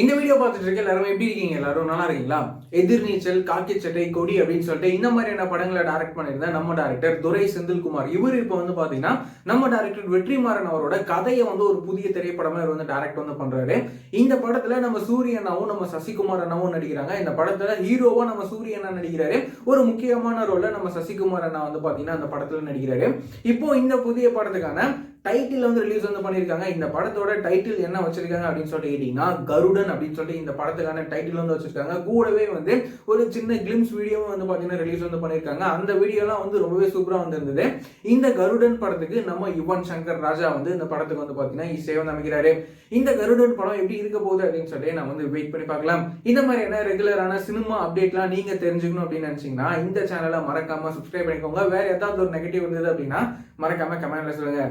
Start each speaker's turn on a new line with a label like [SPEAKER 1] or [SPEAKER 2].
[SPEAKER 1] இந்த வீடியோ பார்த்துட்டு இருக்க எல்லாரும் எப்படி இருக்கீங்க? எல்லாரும் நல்லா இருக்கீங்களா? எதிர்நீச்சல், காக்கி சட்டை, கொடி அப்படின்னு சொல்லிட்டு இந்த மாதிரியான படங்களை டைரக்ட் பண்ணியிருந்த நம்ம டைரக்டர் துரை செந்தில்குமார் இவர் இப்போ வந்து பாத்தீங்கன்னா நம்ம டைரக்டர் வெற்றிமாறன் அவரோட கதையை வந்து ஒரு புதிய திரைப்படமா இவர் வந்து டைரக்ட் வந்து பண்றாரு. இந்த படத்துல நம்ம சூரியனாவும் நம்ம சசிகுமார் அண்ணாவும் நடிக்கிறாங்க. இந்த படத்துல ஹீரோவா நம்ம சூரிய அண்ணா நடிக்கிறாரு. ஒரு முக்கியமான ரோல்ல நம்ம சசிகுமார் அண்ணா வந்து பாத்தீங்கன்னா அந்த படத்துல நடிக்கிறாரு. இப்போ இந்த புதிய படத்துக்கான டைட்டில் வந்து ரிலீஸ் வந்து பண்ணியிருக்காங்க. இந்த படத்தோட டைட்டில் என்ன வச்சிருக்காங்க அப்படின்னு சொல்லிட்டு கேட்டீங்கன்னா கருடன் அப்படின்னு சொல்லிட்டு இந்த படத்துக்கான டைட்டில் வந்து வச்சிருக்காங்க. கூடவே வந்து ஒரு சின்ன கிளிம்ஸ் வீடியோவும் வந்து பாத்தீங்கன்னா ரிலீஸ் வந்து பண்ணியிருக்காங்க. அந்த வீடியோலாம் வந்து ரொம்பவே சூப்பரா வந்து இருந்தது. இந்த கருடன் படத்துக்கு நம்ம யுவன் சங்கர் ராஜா வந்து இந்த படத்துக்கு வந்து பாத்தீங்கன்னா இசையை வந்து அமைக்கிறாரு. இந்த கருடன் படம் எப்படி இருக்க போகுது அப்படின்னு சொல்லி நான் வந்து வெயிட் பண்ணி பார்க்கலாம். இந்த மாதிரியான ரெகுலரான சினிமா அப்டேட்லாம் நீங்க தெரிஞ்சுக்கணும் அப்படின்னு நினைச்சீங்கன்னா இந்த சேனலை மறக்காம சப்ஸ்கிரைப் பண்ணிக்கோங்க. வேற ஏதாவது ஒரு நெகட்டிவ் இருந்தது அப்படின்னா மறக்காம கமெண்ட்ல சொல்லுங்க.